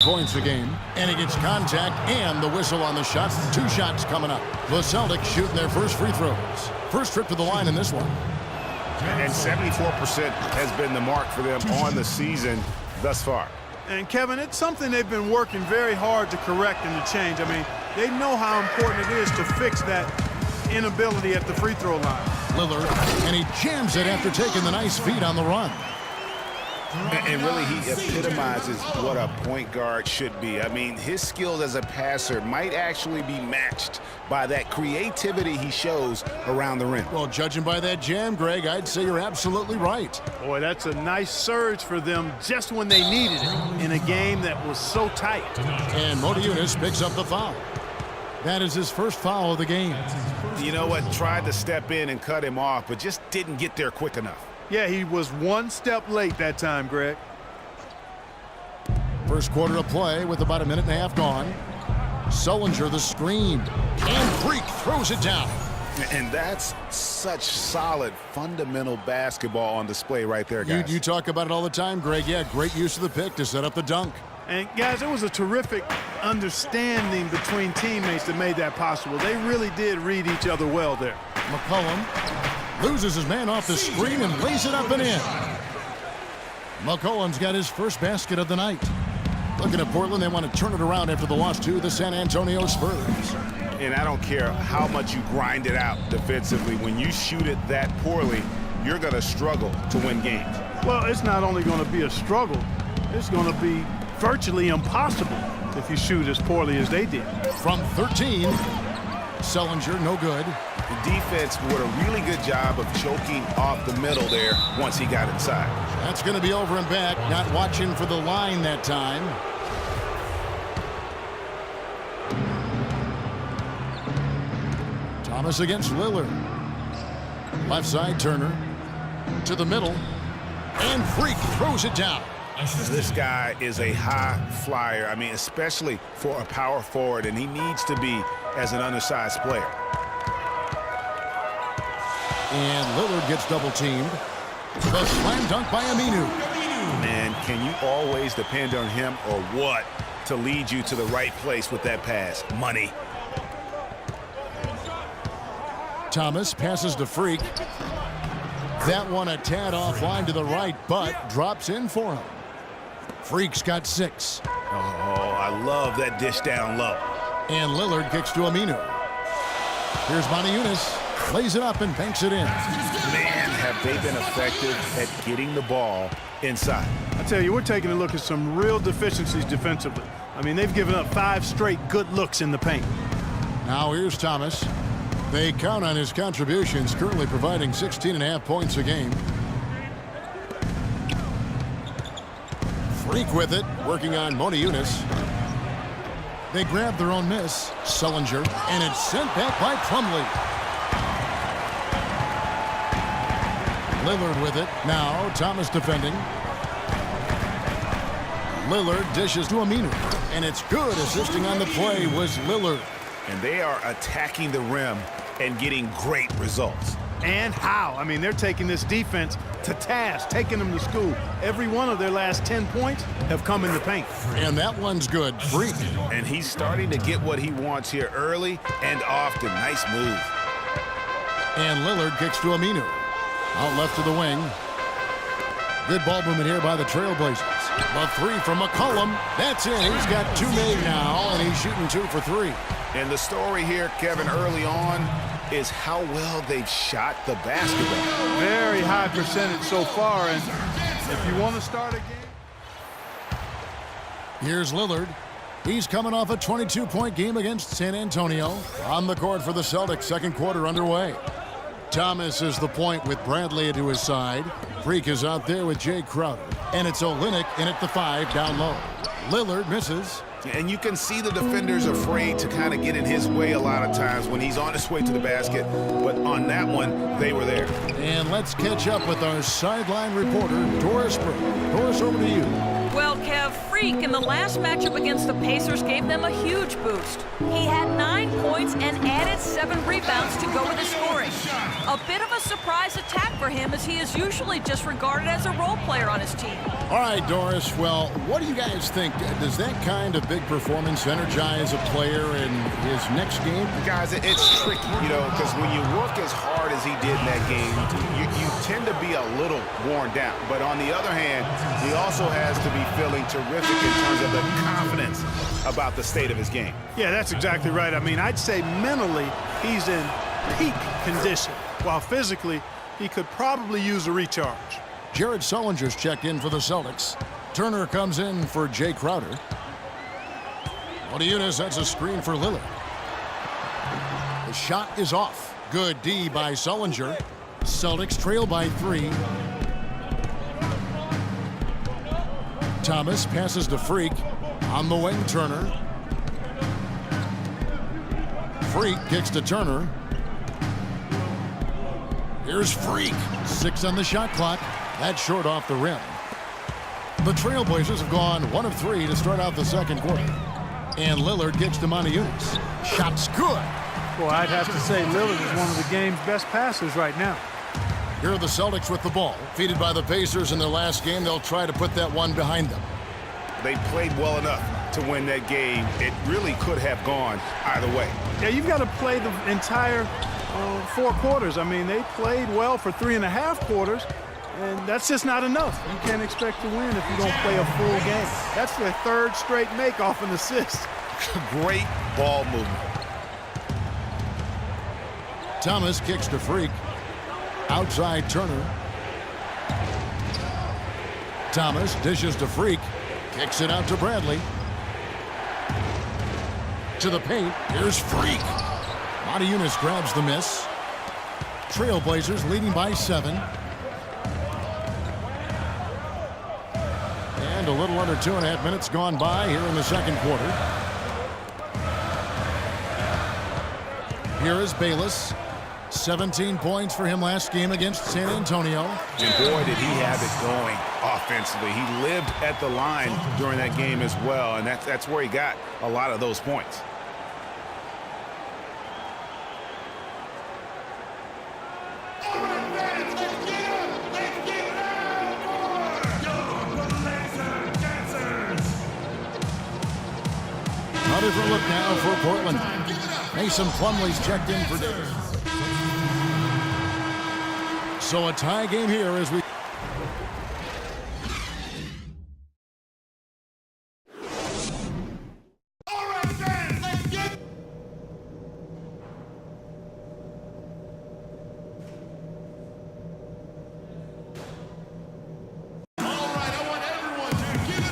points a game. And he gets contact and the whistle on the shot. 2 shots coming up. The Celtics shooting their first free throws. First trip to the line in this one. And 74% has been the mark for them on the season thus far. And, Kevin, it's something they've been working very hard to correct and to change. I mean, they know how important it is to fix that inability at the free throw line. Lillard, and he jams it after taking the nice feed on the run. And really, he epitomizes what a point guard should be. I mean, his skills as a passer might actually be matched by that creativity he shows around the rim. Well, judging by that jam, Greg, I'd say you're absolutely right. Boy, that's a nice surge for them just when they needed it in a game that was so tight. And Motiejunas picks up the foul. That is his first foul of the game. You know what? Tried to step in and cut him off, but just didn't get there quick enough. Yeah, he was one step late that time, Greg. First quarter of play with about a minute and a half gone. Sullinger the screen. And Freak throws it down. And that's such solid, fundamental basketball on display right there, guys. You talk about it all the time, Greg. Yeah, great use of the pick to set up the dunk. And, guys, it was a terrific understanding between teammates that made that possible. They really did read each other well there. McCollum loses his man off the screen and lays it up and in. McCollum's got his first basket of the night. Looking at Portland, they want to turn it around after the loss to the San Antonio Spurs. And I don't care how much you grind it out defensively. When you shoot it that poorly, you're going to struggle to win games. Well, it's not only going to be a struggle, it's going to be virtually impossible if you shoot as poorly as they did. From 13, Sullinger, no good. The defense did a really good job of choking off the middle there once he got inside. That's going to be over and back. Not watching for the line that time. Thomas against Lillard. Left side, Turner. To the middle. And Freak throws it down. This guy is a high flyer. I mean, especially for a power forward, and he needs to be as an undersized player. And Lillard gets double teamed. The slam dunk by Aminu. Man, can you always depend on him or what to lead you to the right place with that pass? Money. Thomas passes to Freak. That one a tad offline to the right, but drops in for him. Freak's got 6. Oh, I love that dish down low. And Lillard kicks to Aminu. Here's Motiejunas. Lays it up and banks it in. Man, have they been effective at getting the ball inside. I tell you, we're taking a look at some real deficiencies defensively. I mean, they've given up 5 straight good looks in the paint. Now here's Thomas. They count on his contributions, currently providing 16.5 points a game. Freak with it, working on Motiejunas. They grab their own miss. Sullinger, and it's sent back by Plumlee. Lillard with it. Now Thomas defending. Lillard dishes to Aminu. And it's good. Assisting on the play was Lillard. And they are attacking the rim and getting great results. And how? I mean, they're taking this defense to task, taking them to school. Every one of their last 10 points have come in the paint. And that one's good. Freak. And he's starting to get what he wants here early and often. Nice move. And Lillard kicks to Aminu. Out left to the wing. Good ball movement here by the Trailblazers. A 3 from McCollum. That's it. He's got 2 made now, and he's shooting 2 for 3. And the story here, Kevin, early on is how well they've shot the basketball. Very high percentage so far, and if you want to start a game. Here's Lillard. He's coming off a 22-point game against San Antonio. On the court for the Celtics, second quarter underway. Thomas is the point with Bradley to his side. Freak is out there with Jay Crowder. And it's Olynyk in at the 5 down low. Lillard misses. And you can see the defenders afraid to kind of get in his way a lot of times when he's on his way to the basket. But on that one, they were there. And let's catch up with our sideline reporter, Doris Burke. Doris, over to you. Well, Kev, Freak in the last matchup against the Pacers gave them a huge boost. He had 9 points and added 7 rebounds to go with his scoring. A bit of a surprise attack for him, as he is usually just regarded as a role player on his team. All right, Doris, well, what do you guys think? Does that kind of big performance energize a player in his next game? Guys, it's tricky, because when you work as hard as he did in that game, you tend to be a little worn down. But on the other hand, he also has to be feeling terrific in terms of the confidence about the state of his game. Yeah, that's exactly right. I mean, I'd say mentally he's in peak condition, while physically he could probably use a recharge. Jared Sullinger's checked in for the Celtics. Turner comes in for Jay Crowder. Motiejunas, that's a screen for Lillard. The shot is off. Good D by Sullinger. Celtics trail by 3. Thomas passes to Freak. On the wing, Turner. Freak kicks to Turner. Here's Freak. 6 on the shot clock. That's short off the rim. The Trailblazers have gone 1 of 3 to start out the second quarter. And Lillard gets to Motiejunas. Shot's good. Well, I'd have to say Lillard is one of the game's best passers right now. Here are the Celtics with the ball. Defeated by the Pacers in their last game, they'll try to put that one behind them. They played well enough to win that game. It really could have gone either way. Yeah, you've got to play the entire 4 quarters. I mean, they played well for 3.5 quarters, and that's just not enough. You can't expect to win if you don't play a full game. That's their 3rd straight make off an assist. Great ball movement. Thomas kicks to Freak. Outside Turner. Thomas dishes to Freak. Kicks it out to Bradley. To the paint. Here's Freak. Motiejunas grabs the miss. Trailblazers leading by 7. And a little under 2.5 minutes gone by here in the second quarter. Here is Bayless. 17 points for him last game against San Antonio. And boy, did he have it going offensively. He lived at the line during that game as well, and that's where he got a lot of those points. A different look now for Portland. Mason Plumlee's checked in for Davis. So a tie game here as we...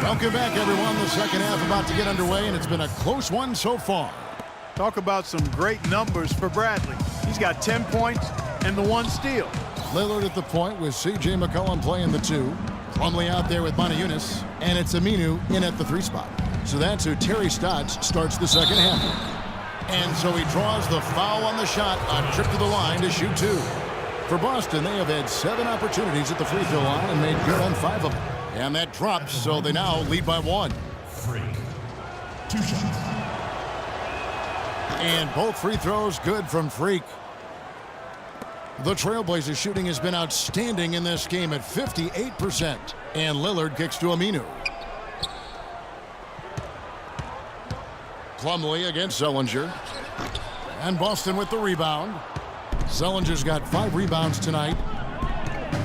Welcome back, everyone. The second half about to get underway, and it's been a close one so far. Talk about some great numbers for Bradley. He's got 10 points and the 1 steal. Lillard at the point with C.J. McCollum playing the 2. Plumlee out there with Motiejunas, and it's Aminu in at the 3 spot. So that's who Terry Stotts starts the second half. And so he draws the foul on the shot, a trip to the line to shoot 2. For Boston, they have had 7 opportunities at the free throw line and made good on 5 of them. And that drops, so they now lead by 1. Freak. 2 shots. And both free throws good from Freak. The Trailblazers shooting has been outstanding in this game at 58%. And Lillard kicks to Aminu. Plumlee against Sullinger. And Boston with the rebound. Sullinger's got 5 rebounds tonight.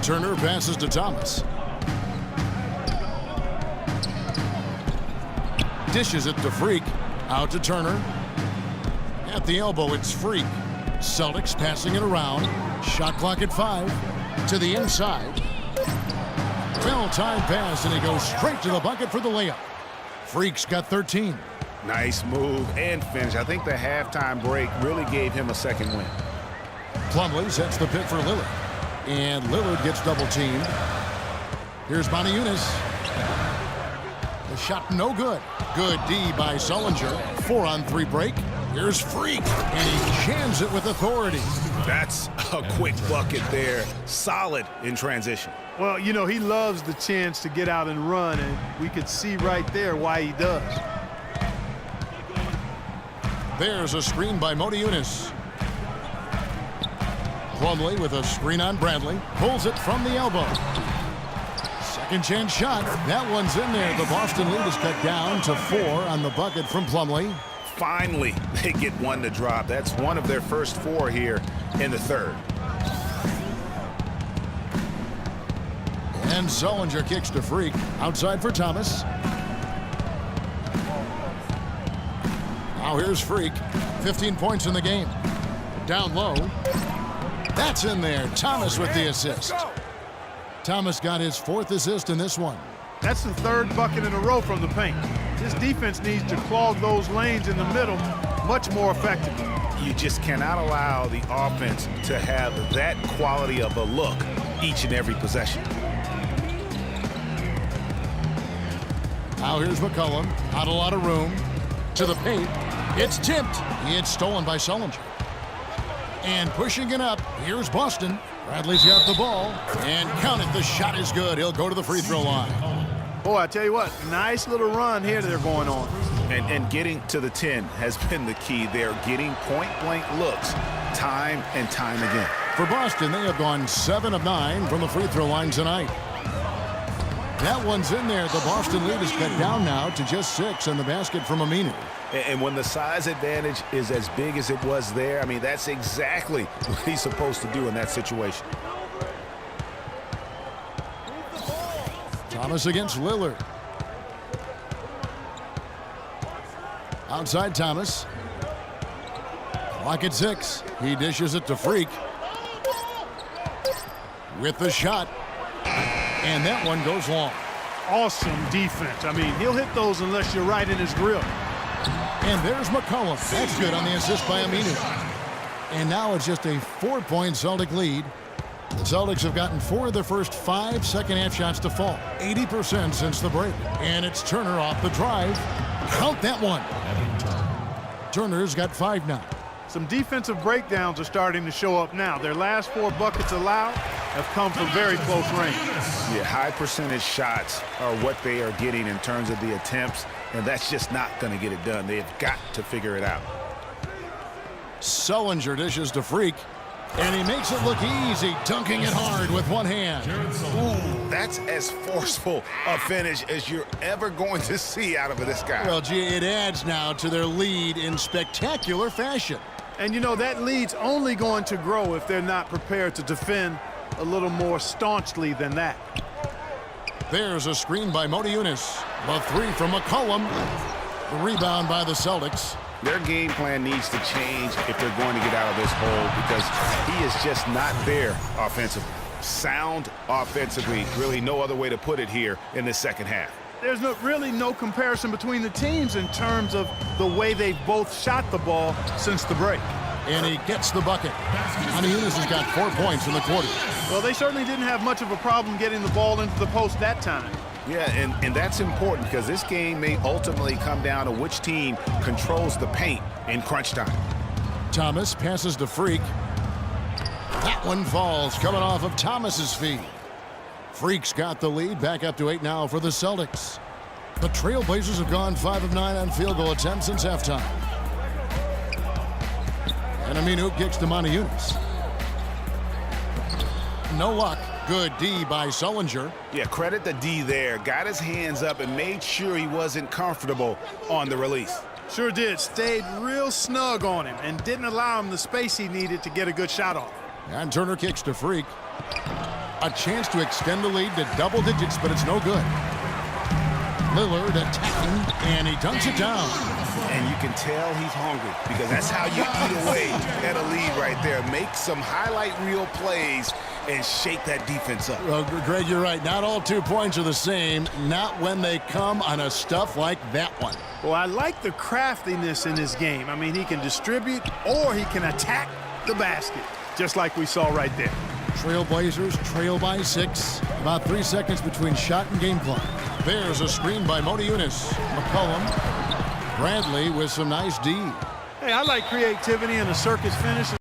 Turner passes to Thomas. Dishes it to Freak. Out to Turner. At the elbow, it's Freak. Celtics passing it around. Shot clock at 5. To the inside. Well-timed pass, and he goes straight to the bucket for the layup. Freak's got 13. Nice move and finish. I think the halftime break really gave him a second win. Plumlee sets the pick for Lillard. And Lillard gets double-teamed. Here's Motiejunas. The shot no good. Good D by Sullinger. 4-on-3 break. Here's Freak, and he jams it with authority. That's a quick bucket there. Solid in transition. Well, you know, he loves the chance to get out and run, and we could see right there why he does. There's a screen by Motiejunas. Plumlee with a screen on Bradley. Pulls it from the elbow. Second chance shot. That one's in there. The Boston lead is cut down to 4 on the bucket from Plumlee. Finally, they get one to drop. That's one of their first 4 here in the third. And Sullinger kicks to Freak. Outside for Thomas. Now here's Freak. 15 points in the game. Down low. That's in there. Thomas with the assist. Thomas got his 4th assist in this one. That's the 3rd bucket in a row from the paint. This defense needs to clog those lanes in the middle much more effectively. You just cannot allow the offense to have that quality of a look each and every possession. Now here's McCollum. Not a lot of room. To the paint. It's tipped. It's stolen by Sullinger. And pushing it up, here's Boston. Bradley's got the ball. And count it, the shot is good. He'll go to the free throw line. Boy, I tell you what, nice little run here they're going on. And getting to the 10 has been the key. They're getting point-blank looks time and time again. For Boston, they have gone 7 of 9 from the free throw line tonight. That one's in there. The Boston lead is cut down now to just 6 in the basket from Aminu. And when the size advantage is as big as it was there, I mean, that's exactly what he's supposed to do in that situation. Thomas against Lillard. Outside Thomas. Clock at 6. He dishes it to Freak. With the shot. And that one goes long. Awesome defense. I mean, he'll hit those unless you're right in his grill. And there's McCollum. That's good on the assist by Aminu. And now it's just a 4-point Celtic lead. The Celtics have gotten 4 of their first 5 second-half shots to fall. 80% since the break. And it's Turner off the drive. Count that one. Turner's got 5 now. Some defensive breakdowns are starting to show up now. Their last 4 buckets allowed have come from very close range. Yeah, high percentage shots are what they are getting in terms of the attempts, and that's just not going to get it done. They've got to figure it out. Sullinger dishes to Freak, and he makes it look easy, dunking it hard with one hand. Ooh, that's as forceful a finish as you're ever going to see out of this guy. Well, gee, it adds now to their lead in spectacular fashion. And, you know, that lead's only going to grow if they're not prepared to defend a little more staunchly than that. There's a screen by Motiejunas. The 3 from McCollum. The rebound by the Celtics. Their game plan needs to change if they're going to get out of this hole because he is just not there offensively. Sound offensively, really no other way to put it here in the second half. There's really no comparison between the teams in terms of the way they've both shot the ball since the break. And he gets the bucket. Motiejunas has got 4 points in the quarter. Well, they certainly didn't have much of a problem getting the ball into the post that time. Yeah, and that's important because this game may ultimately come down to which team controls the paint in crunch time. Thomas passes to Freak. That one falls, coming off of Thomas's feet. Freak's got the lead, back up to 8 now for the Celtics. The Trailblazers have gone 5 of 9 on field goal attempts since halftime. And Aminu kicks to Motiejunas. No luck. Good D by Sullinger. Yeah, credit the D there. Got his hands up and made sure he wasn't comfortable on the release. Sure did. Stayed real snug on him and didn't allow him the space he needed to get a good shot off. And Turner kicks to Freak. A chance to extend the lead to double digits, but it's no good. Lillard attacking, and he dunks it down. And you can tell he's hungry because that's how you eat away at a lead right there. Make some highlight reel plays and shake that defense up. Well, Greg, you're right. Not all 2 points are the same. Not when they come on a stuff like that one. Well, I like the craftiness in his game. I mean, he can distribute or he can attack the basket, just like we saw right there. Trailblazers trail by 6. About 3 seconds between shot and game clock. There's a screen by Motiejunas. McCollum. Bradley with some nice D. Hey, I like creativity and a circus finish.